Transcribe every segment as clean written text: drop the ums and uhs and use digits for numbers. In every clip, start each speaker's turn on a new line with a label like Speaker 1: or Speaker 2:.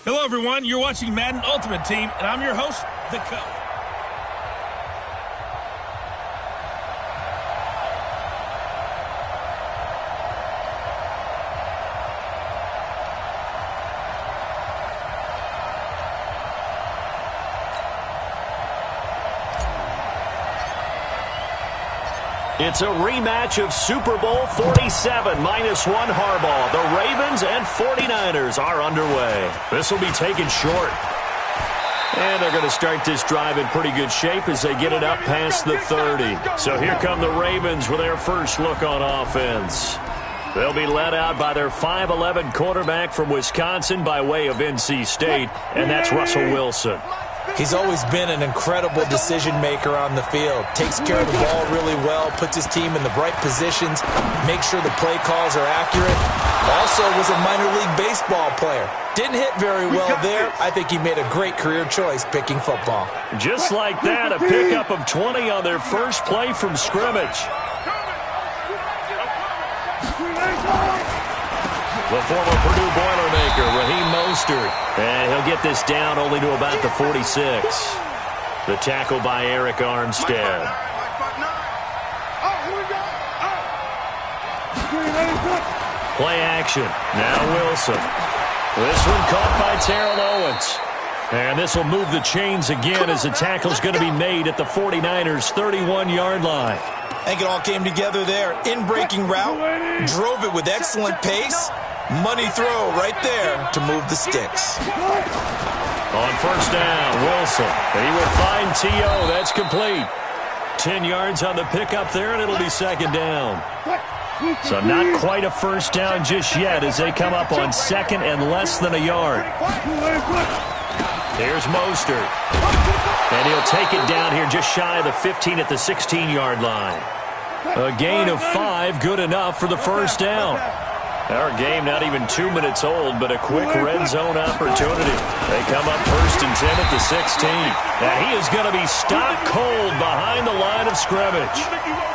Speaker 1: Hello, everyone. You're watching Madden Ultimate Team, and I'm your host, The Coach.
Speaker 2: It's a rematch of Super Bowl 47, -1 Harbaugh. The Ravens and 49ers are underway. This will be taken short. And they're going to start this drive in pretty good shape as they get it up past the 30. So here come the Ravens with their first look on offense. They'll be led out by their 5'11 quarterback from Wisconsin by way of NC State, and that's Russell Wilson.
Speaker 3: He's always been an incredible decision-maker on the field. Takes care of the ball really well, puts his team in the right positions, makes sure the play calls are accurate. Also was a minor league baseball player. Didn't hit very well there. I think he made a great career choice picking football.
Speaker 2: Just like that, a pickup of 20 on their first play from scrimmage. The former Purdue Boilermaker, Raheem Mostert. And he'll get this down only to about the 46. The tackle by Eric Armstead. Play action. Now Wilson. This one caught by Terrell Owens. And this will move the chains again as the tackle's going to be made at the 49ers' 31-yard line.
Speaker 3: I think it all came together there. In-breaking route. Drove it with excellent pace. Money throw right there to move the sticks.
Speaker 2: On first down, Wilson. He will find T.O. That's complete. 10 yards on the pickup there, and it'll be second down. So not quite a first down just yet as they come up on second and less than a yard. Here's Mostert. And he'll take it down here just shy of the 15 at the 16-yard line. A gain of 5, good enough for the first down. Our game not even 2 minutes old, but a quick red zone opportunity. They come up first and 10 at the 16. And he is going to be stopped cold behind the line of scrimmage.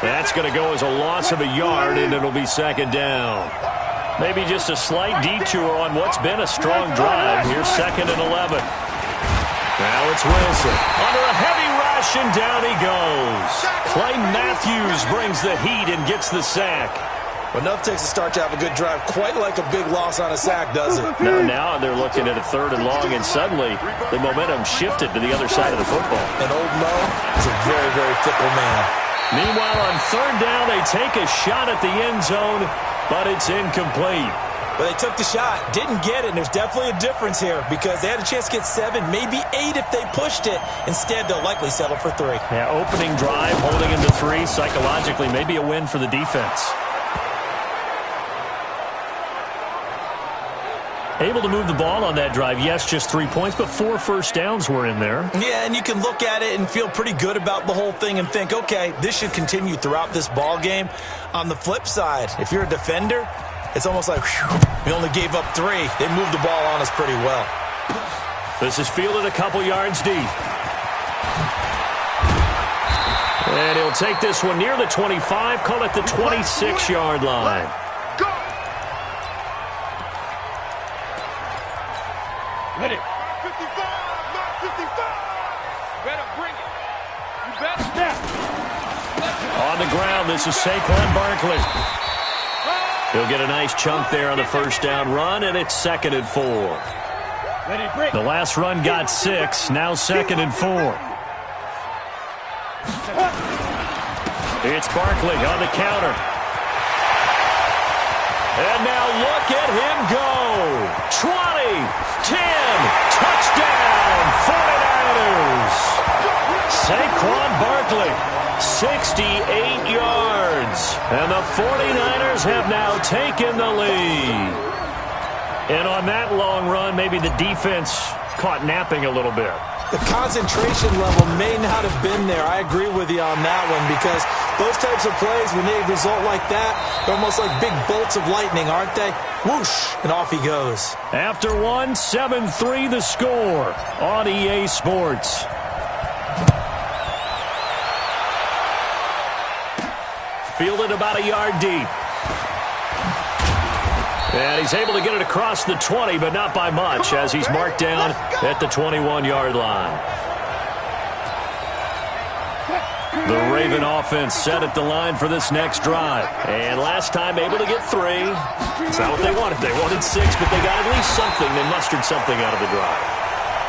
Speaker 2: That's going to go as a loss of a yard, and it'll be second down. Maybe just a slight detour on what's been a strong drive. Here's second and 11. Now it's Wilson. Under a heavy rush, and down he goes. Clay Matthews brings the heat and gets the sack.
Speaker 3: Enough takes a start to have a good drive. Quite like a big loss on a sack, does it?
Speaker 2: No, now they're looking at a third and long, and suddenly the momentum shifted to the other side of the football.
Speaker 3: And old Mo is a very, very fickle man.
Speaker 2: Meanwhile, on third down, they take a shot at the end zone, but it's incomplete.
Speaker 3: But they took the shot, didn't get it, and there's definitely a difference here because they had a chance to get 7, maybe 8 if they pushed it. Instead, they'll likely settle for 3.
Speaker 2: Yeah, opening drive, holding him to 3, psychologically, maybe a win for the defense. Able to move the ball on that drive. Yes, just 3 points, but 4 first downs were in there.
Speaker 3: Yeah, and you can look at it and feel pretty good about the whole thing and think, okay, this should continue throughout this ball game. On the flip side, if you're a defender, it's almost like, whew, we only gave up 3. They moved the ball on us pretty well.
Speaker 2: This is fielded a couple yards deep. And he'll take this one near the 25, call it the 26-yard line.
Speaker 1: Ready.
Speaker 4: 55, 55. Better bring it. You better
Speaker 1: snap.
Speaker 2: On the ground, this is Saquon Barkley. He'll get a nice chunk there on the first down run, and it's second and 4.
Speaker 1: Ready, break.
Speaker 2: The last run got 6, now second and 4. It's Barkley on the counter. And now look at him go. 20, 10, touchdown, 49ers. Saquon Barkley, 68 yards. And the 49ers have now taken the lead. And on that long run, maybe the defense caught napping a little bit.
Speaker 3: The concentration level may not have been there. I agree with you on that one because those types of plays, when they result like that, they're almost like big bolts of lightning, aren't they? Whoosh, and off he goes.
Speaker 2: After 1, 7-3 the score on EA Sports. Fielded about a yard deep. And he's able to get it across the 20, but not by much, as he's marked down at the 21-yard line. The Raven offense set at the line for this next drive. And last time able to get 3. It's not what they wanted. They wanted 6, but they got at least something. They mustered something out of the drive.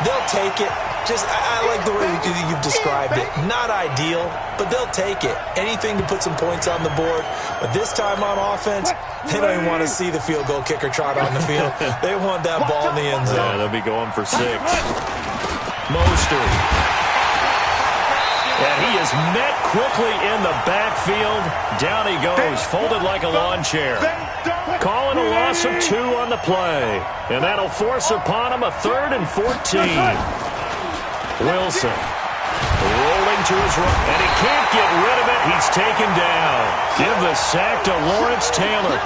Speaker 3: They'll take it. I like the way you've described it. Not ideal, but they'll take it. Anything to put some points on the board. But this time on offense, they don't even want to see the field goal kicker trot on the field. They want that ball in the end zone.
Speaker 2: Yeah, they'll be going for 6. Mostert. And he is met quickly in the backfield. Down he goes, folded like a lawn chair. Calling a loss of 2 on the play. And that'll force upon him a 3rd and 14. Wilson rolling to his right, and he can't get rid of it. He's taken down. Give the sack to Lawrence Taylor.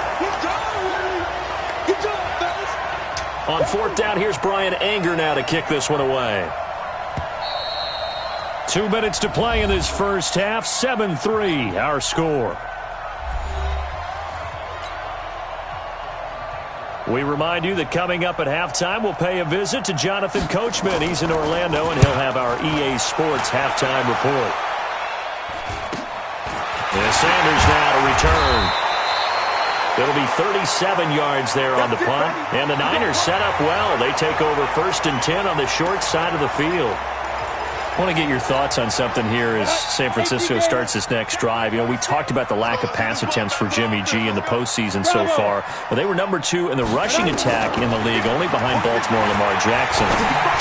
Speaker 2: On 4th down, here's Brian Anger now to kick this one away. 2 minutes to play in this first half. 7-3, our score. We remind you that coming up at halftime, we'll pay a visit to Jonathan Coachman. He's in Orlando, and he'll have our EA Sports halftime report. And Sanders now to return. It'll be 37 yards there on the punt. And the Niners set up well. They take over 1st and 10 on the short side of the field. I want to get your thoughts on something here as San Francisco starts this next drive. You know, we talked about the lack of pass attempts for Jimmy G in the postseason so far. But they were number 2 in the rushing attack in the league, only behind Baltimore and Lamar Jackson.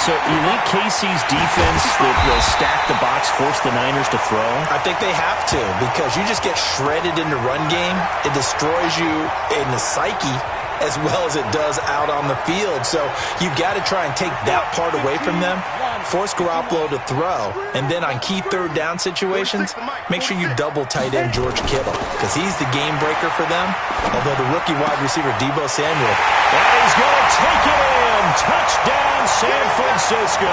Speaker 2: So you think KC's defense that will stack the box force the Niners to throw?
Speaker 3: I think they have to, because you just get shredded in the run game. It destroys you in the psyche as well as it does out on the field. So you've got to try and take that part away from them, force Garoppolo to throw, and then on key 3rd down situations, make sure you double tight end George Kittle, because he's the game breaker for them, although the rookie wide receiver Deebo Samuel.
Speaker 2: And he's going to take it in. Touchdown, San Francisco.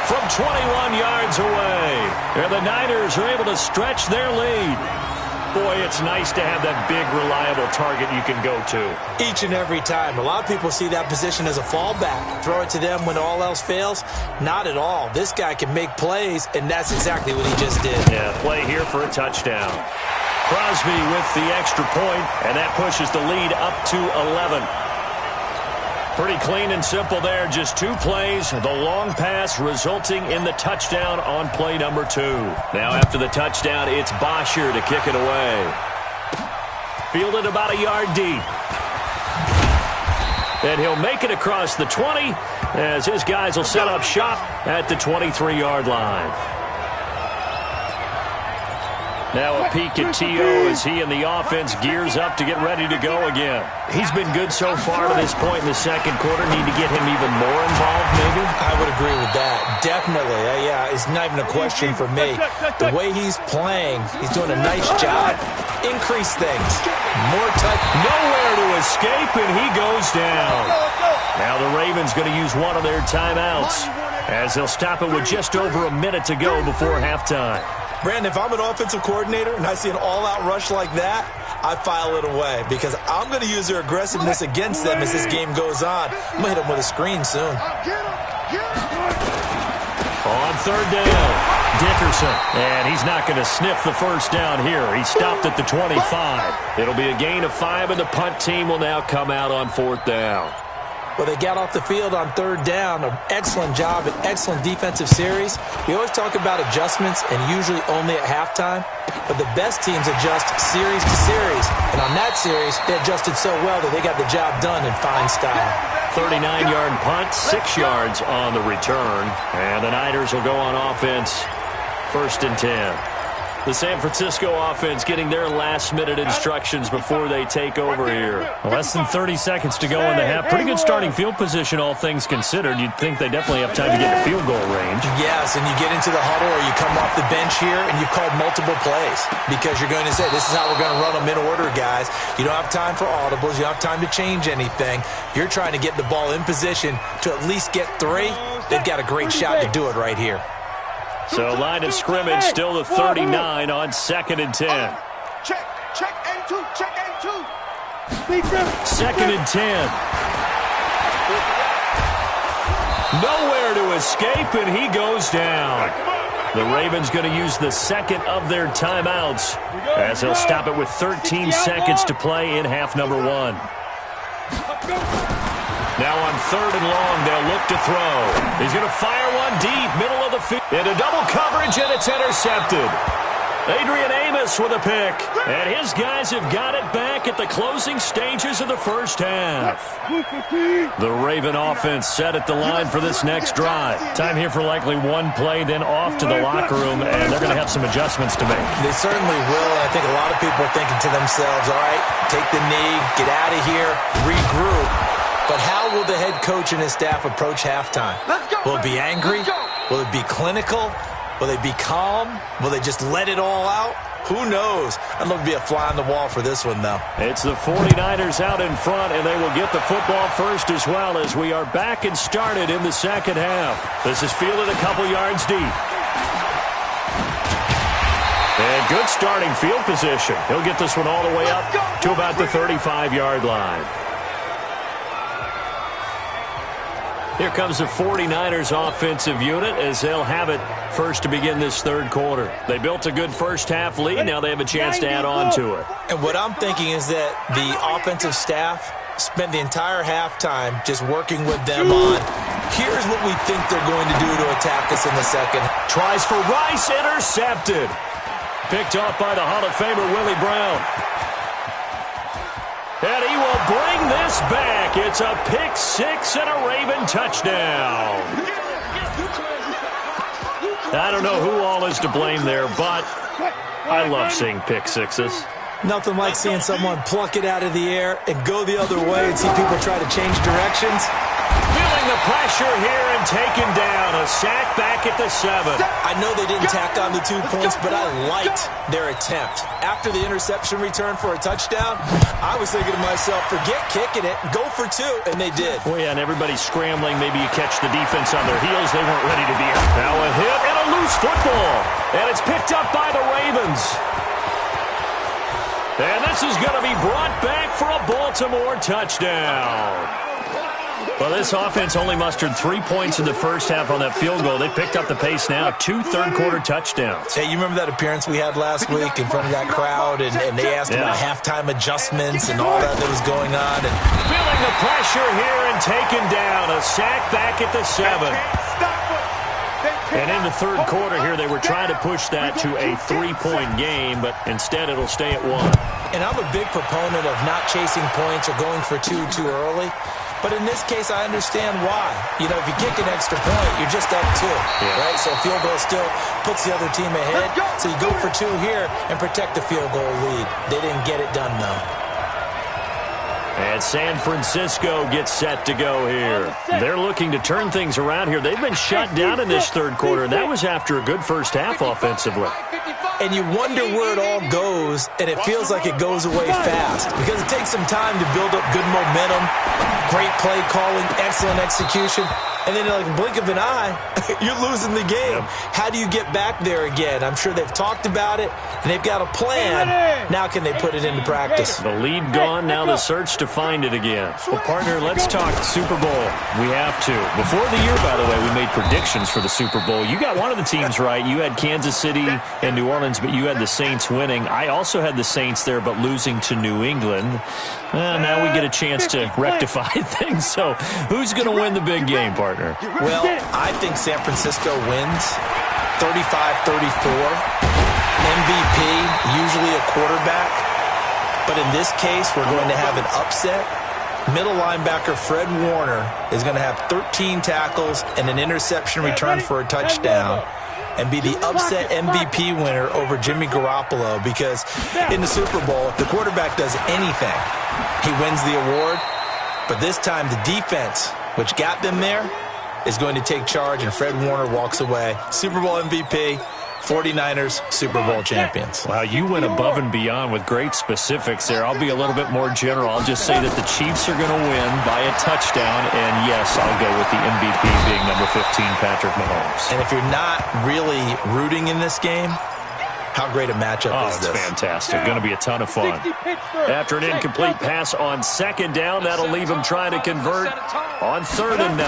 Speaker 2: From 21 yards away. And the Niners are able to stretch their lead. Boy, it's nice to have that big, reliable target you can go to.
Speaker 3: Each and every time. A lot of people see that position as a fallback. Throw it to them when all else fails. Not at all. This guy can make plays, and that's exactly what he just did.
Speaker 2: Yeah, play here for a touchdown. Crosby with the extra point, and that pushes the lead up to 11. Pretty clean and simple there. Just 2 plays. The long pass resulting in the touchdown on play number 2. Now after the touchdown, it's Bosher to kick it away. Fielded about a yard deep. And he'll make it across the 20 as his guys will set up shop at the 23-yard line. Now a peek at T.O. as he and the offense gears up to get ready to go again. He's been good so far to this point in the second quarter. Need to get him even more involved, maybe?
Speaker 3: I would agree with that. Definitely. Yeah, it's not even a question for me. The way he's playing, he's doing a nice job. Increase things. More touch.
Speaker 2: Nowhere to escape, and he goes down. Now the Ravens going to use one of their timeouts as they'll stop it with just over a minute to go before halftime.
Speaker 3: Brandon, if I'm an offensive coordinator and I see an all-out rush like that, I file it away because I'm going to use their aggressiveness against them as this game goes on. I'm going to hit them with a screen soon.
Speaker 2: On 3rd down, Dickerson. And he's not going to sniff the first down here. He stopped at the 25. It'll be a gain of 5, and the punt team will now come out on 4th down.
Speaker 3: Well, they got off the field on 3rd down. An excellent job, an excellent defensive series. We always talk about adjustments and usually only at halftime. But the best teams adjust series to series. And on that series, they adjusted so well that they got the job done in fine style.
Speaker 2: 39-yard punt, 6 yards on the return. And the Niners will go on offense, 1st and 10. The San Francisco offense getting their last-minute instructions before they take over here. Less than 30 seconds to go in the half. Pretty good starting field position, all things considered. You'd think they definitely have time to get to field goal range.
Speaker 3: Yes, and you get into the huddle or you come off the bench here and you've called multiple plays because you're going to say, this is how we're going to run them in order, guys. You don't have time for audibles. You don't have time to change anything. You're trying to get the ball in position to at least get 3. They've got a great shot to do it right here.
Speaker 2: So line of scrimmage still the 39 on 2nd and 10.
Speaker 4: Check and 2, check and 2.
Speaker 2: 2nd and 10. Nowhere to escape, and he goes down. The Ravens going to use the second of their timeouts as he'll stop it with 13 seconds to play in half number 1. Now on 3rd and long, they'll look to throw. He's going to fire one deep, middle of the field. Into double coverage, and it's intercepted. Adrian Amos with a pick. And his guys have got it back at the closing stages of the first half. The Raven offense set at the line for this next drive. Time here for likely one play, then off to the locker room, and they're going to have some adjustments to make.
Speaker 3: They certainly will. I think a lot of people are thinking to themselves, all right, take the knee, get out of here, regroup. But how will the head coach and his staff approach halftime? Will it be angry? Will it be clinical? Will they be calm? Will they just let it all out? Who knows? I'd love to be a fly on the wall for this one, though.
Speaker 2: It's the 49ers out in front, and they will get the football first as well as we are back and started in the second half. This is fielded a couple yards deep. And good starting field position. He'll get this one all the way up to about the 35-yard line. Here comes the 49ers offensive unit as they'll have it first to begin this third quarter. They built a good first half lead. Now they have a chance to add on to it.
Speaker 3: And what I'm thinking is that the offensive staff spent the entire halftime just working with them on, here's what we think they're going to do to attack us in the second.
Speaker 2: Tries for Rice, intercepted. Picked off by the Hall of Famer Willie Brown. And he will bring this back. It's a pick six and a Raven touchdown. I don't know who all is to blame there, but I love seeing pick sixes.
Speaker 3: Nothing like seeing someone pluck it out of the air and go the other way and see people try to change directions.
Speaker 2: Feeling the pressure here and taken down. A sack back at the 7.
Speaker 3: I know they didn't tack on the 2 points, but I liked their attempt. After the interception return for a touchdown, I was thinking to myself, forget kicking it, go for 2, and they did.
Speaker 2: Well, yeah, and everybody's scrambling. Maybe you catch the defense on their heels. They weren't ready to be out. Now a hit and a loose football. And it's picked up by the Ravens. And this is going to be brought back for a Baltimore touchdown. Well, this offense only mustered 3 points in the first half on that field goal. They picked up the pace now. 2 third-quarter touchdowns.
Speaker 3: Hey, you remember that appearance we had last week in front of that crowd, and they asked about halftime adjustments and all that was going on. And
Speaker 2: feeling the pressure here and taken down. A sack back at the 7. And in the third quarter here, they were trying to push that to a 3-point game, but instead it'll stay at 1.
Speaker 3: And I'm a big proponent of not chasing points or going for 2 too early. But in this case, I understand why. You know, if you kick an extra point, you're just up 2, right? So a field goal still puts the other team ahead. So you go for 2 here and protect the field goal lead. They didn't get it done, though.
Speaker 2: And San Francisco gets set to go here. They're looking to turn things around here. They've been shut down in this third quarter, and that was after a good first half offensively.
Speaker 3: And you wonder where it all goes, and it feels like it goes away fast because it takes some time to build up good momentum, great play calling, excellent execution, and then in like a blink of an eye, you're losing the game. How do you get back there again? I'm sure they've talked about it, and they've got a plan. Now can they put it into practice?
Speaker 2: The lead gone, now the search to find it again. Well, partner, let's talk Super Bowl. We have to. Before the year, by the way, we made predictions for the Super Bowl. You got one of the teams right. You had Kansas City and New Orleans, but you had the Saints winning. I also had the Saints there, but losing to New England. Now we get a chance to rectify things. So who's going to win the big game, partner?
Speaker 3: Well, I think San Francisco wins 35-34. MVP, usually a quarterback. But in this case, we're going to have an upset. Middle linebacker Fred Warner is going to have 13 tackles and an interception return for a touchdown and be the upset MVP winner over Jimmy Garoppolo, because in the Super Bowl, if the quarterback does anything, he wins the award. But this time, the defense, which got them there, is going to take charge, and Fred Warner walks away. Super Bowl MVP, 49ers, Super Bowl champions.
Speaker 2: Wow, you went above and beyond with great specifics there. I'll be a little bit more general. I'll just say that the Chiefs are going to win by a touchdown, and yes, I'll go with the MVP being number 15, Patrick Mahomes.
Speaker 3: And if you're not really rooting in this game, How great a matchup is this?
Speaker 2: It's fantastic. Going to be a ton of fun. After an incomplete pass on second down, that'll leave him trying to convert on 3rd and 9.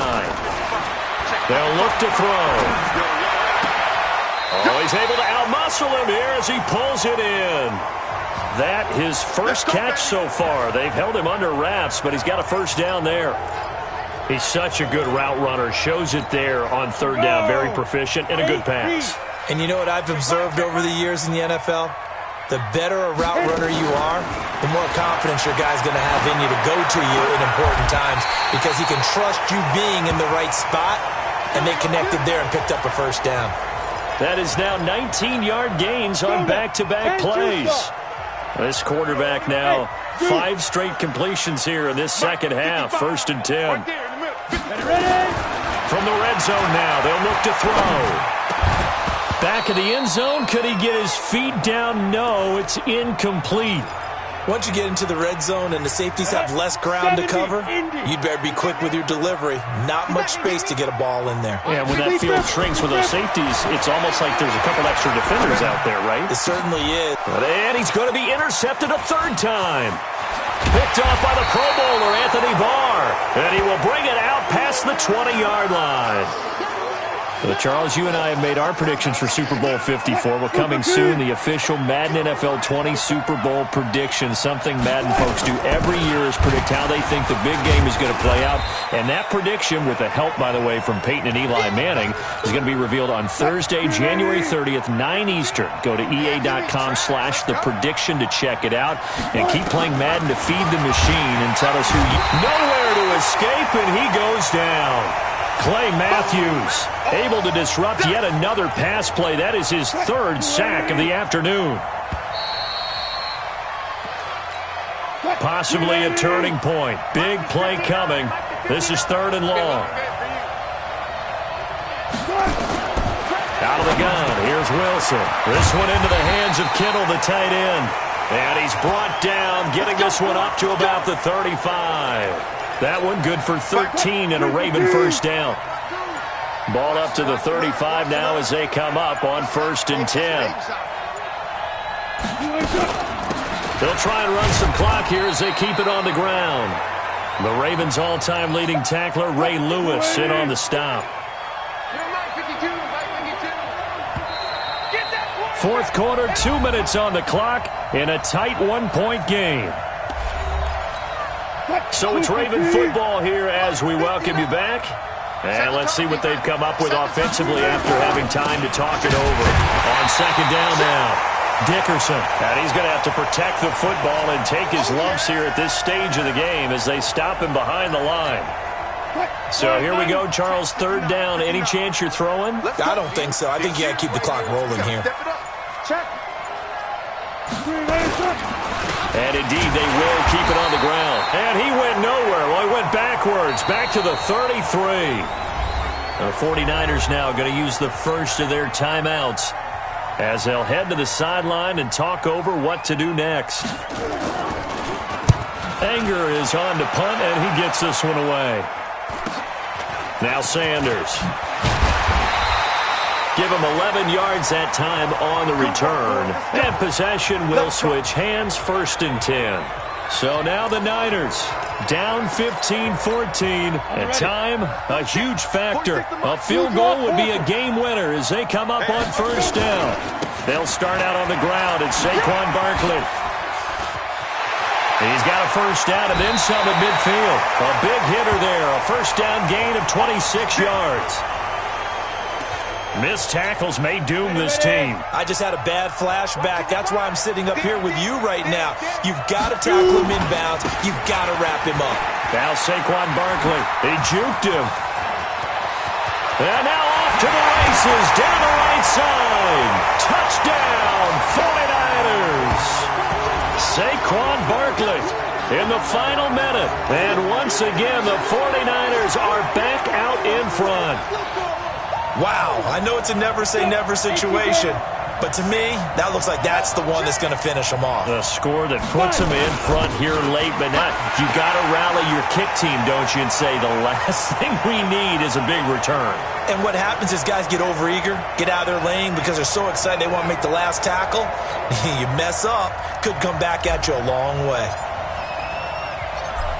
Speaker 2: They'll look to throw. Oh, he's able to outmuscle him here as he pulls it in. That his first catch so far. They've held him under wraps, but he's got a first down there. He's such a good route runner. Shows it there on 3rd down. Very proficient and a good pass.
Speaker 3: And you know what I've observed over the years in the NFL? The better a route runner you are, the more confidence your guy's going to have in you to go to you in important times because he can trust you being in the right spot, and they connected there and picked up a first down.
Speaker 2: That is now 19-yard gains on back-to-back plays. This quarterback now 5 straight completions here in this second half. 1st and 10. From the red zone now, they'll look to throw. Back of the end zone, could he get his feet down? No, it's incomplete.
Speaker 3: Once you get into the red zone and the safeties have less ground to cover, you'd better be quick with your delivery. Not much space to get a ball in there.
Speaker 2: Yeah, when that field shrinks with those safeties, it's almost like there's a couple extra defenders out there, right?
Speaker 3: It certainly is.
Speaker 2: And he's going to be intercepted a 3rd time. Picked off by the Pro Bowler, Anthony Barr. And he will bring it out past the 20-yard line. Well, Charles, you and I have made our predictions for Super Bowl 54. We're coming soon, the official Madden NFL 20 Super Bowl prediction. Something Madden folks do every year is predict how they think the big game is going to play out. And that prediction, with the help, by the way, from Peyton and Eli Manning, is going to be revealed on Thursday, January 30th, 9 Eastern. Go to EA.com/theprediction to check it out. And keep playing Madden to feed the machine and tell us who you... Nowhere to escape, and he goes down. Clay Matthews able to disrupt yet another pass play. That is his 3rd sack of the afternoon. Possibly a turning point. Big play coming. This is 3rd and long. Out of the gun. Here's Wilson. This one into the hands of Kittle, the tight end. And he's brought down, getting this one up to about the 35. That one good for 13 and a Raven first down. Ball up to the 35 now as they come up on 1st and 10. They'll try and run some clock here as they keep it on the ground. The Ravens' all-time leading tackler, Ray Lewis, in on the stop. 4th quarter, 2 minutes on the clock in a tight 1-point game. So it's Raven football here as we welcome you back. And let's see what they've come up with offensively after having time to talk it over. On 2nd down now, Dickerson. And he's going to have to protect the football and take his lumps here at this stage of the game as they stop him behind the line. So here we go, Charles, 3rd down. Any chance you're throwing?
Speaker 3: I don't think so. I think you got to keep the clock rolling here.
Speaker 2: And indeed, they will keep it on the ground. And he went nowhere. Well, he went backwards, back to the 33. The 49ers now going to use the first of their timeouts as they'll head to the sideline and talk over what to do next. Anger is on to punt, and he gets this one away. Now Sanders. Give him 11 yards that time on the return. And possession will switch hands, 1st and 10. So now the Niners down 15-14. At time, a huge factor. A field goal would be a game winner as they come up on 1st down. They'll start out on the ground at Saquon Barkley. He's got a first down and then some at midfield. A big hitter there. A first down gain of 26 yards. Missed tackles may doom this team.
Speaker 3: I just had a bad flashback. That's why I'm sitting up here with you right now. You've got to tackle him inbounds. You've got to wrap him up.
Speaker 2: Now Saquon Barkley. They juked him. And now off to the races. Down the right side. Touchdown, 49ers. Saquon Barkley in the final minute. And once again, the 49ers are back out in front.
Speaker 3: Wow, I know it's a never-say-never situation, But to me, that looks like that's the one that's going to finish them off.
Speaker 2: The score that puts them in front here late, but not. You got to rally your kick team, don't you, and say the last thing we need is a big return.
Speaker 3: And what happens is guys get overeager, get out of their lane because they're so excited they want to make the last tackle. You mess up, could come back at you a long way.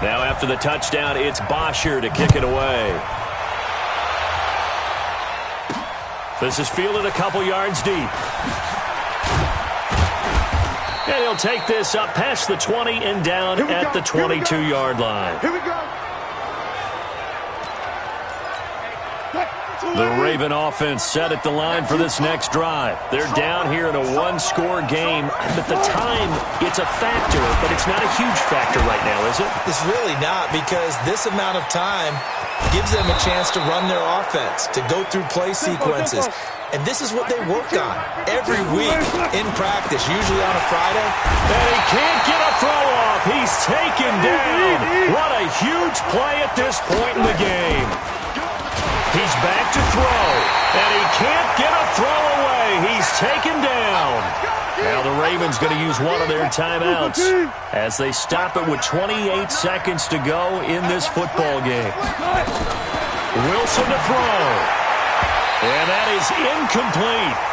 Speaker 2: Now after the touchdown, it's Bosher to kick it away. This is fielded a couple yards deep. And he'll take this up past the 20 and down at the 22-yard line.
Speaker 4: Here we go.
Speaker 2: The Raven offense set at the line for this next drive. They're down here in a one-score game. At the time, it's a factor, but it's not a huge factor right now, is it?
Speaker 3: It's really not, because this amount of time gives them a chance to run their offense, to go through play sequences. And this is what they work on every week in practice, usually on a Friday.
Speaker 2: And he can't get a throw off. He's taken down. What a huge play at this point in the game. He's back to throw, and he can't get a throw away. He's taken down. Now the Ravens going to use one of their timeouts as they stop it with 28 seconds to go in this football game. Wilson to throw, and that is incomplete.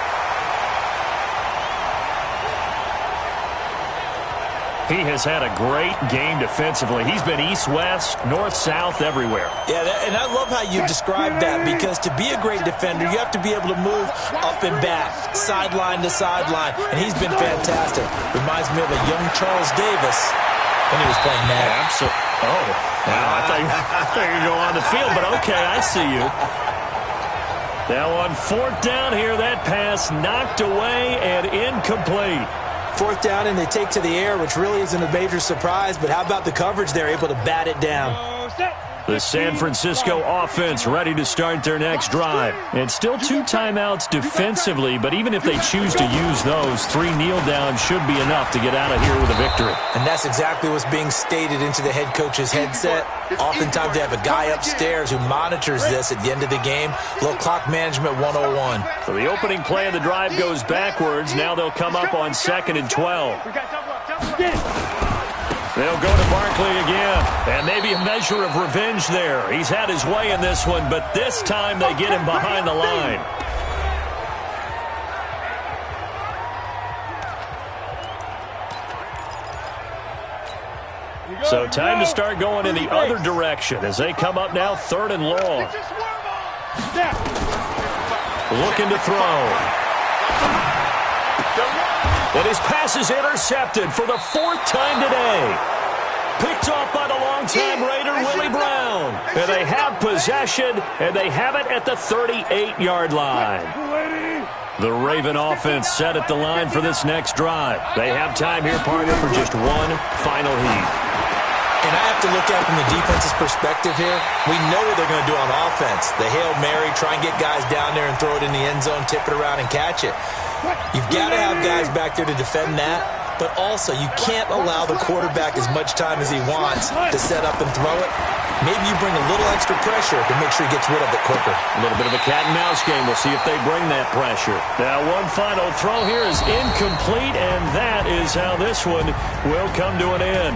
Speaker 2: He has had a great game defensively. He's been east-west, north-south, everywhere.
Speaker 3: Yeah, and I love how you describe that, because to be a great defender, you have to be able to move up and back, sideline to sideline, and he's been fantastic. Reminds me of a young Charles Davis when he was playing Madden.
Speaker 2: Absolutely. Oh, wow, I thought you were going on the field, but okay, I see you. Now on fourth down here, that pass knocked away and incomplete.
Speaker 3: Fourth down, and they take to the air, which really isn't a major surprise, but how about the coverage? They're able to bat it down.
Speaker 2: The San Francisco offense ready to start their next drive. And still 2 timeouts defensively, but even if they choose to use those, 3 kneel downs should be enough to get out of here with a victory.
Speaker 3: And that's exactly what's being stated into the head coach's headset. Oftentimes they have a guy upstairs who monitors this at the end of the game. A little clock management 101.
Speaker 2: So the opening play of the drive goes backwards. Now they'll come up on 2nd and 12. They'll go to Barkley again, and maybe a measure of revenge there. He's had his way in this one, but this time they get him behind the line. So time to start going in the other direction as they come up now 3rd and long. Looking to throw. And his pass is intercepted for the 4th time today. Picked off by the longtime Raider, Willie Brown. And they have possession, and they have it at the 38-yard line. The Raven offense set at the line for this next drive. They have time here, partner, for just one final heat.
Speaker 3: And I have to look at it from the defense's perspective here. We know what they're going to do on offense. The Hail Mary, try and get guys down there and throw it in the end zone, tip it around and catch it. You've got to have guys back there to defend that, but also you can't allow the quarterback as much time as he wants to set up and throw it. Maybe you bring a little extra pressure to make sure he gets rid of it quicker.
Speaker 2: A little bit of a cat and mouse game. We'll see if they bring that pressure. Now one final throw here is incomplete, and that is how this one will come to an end.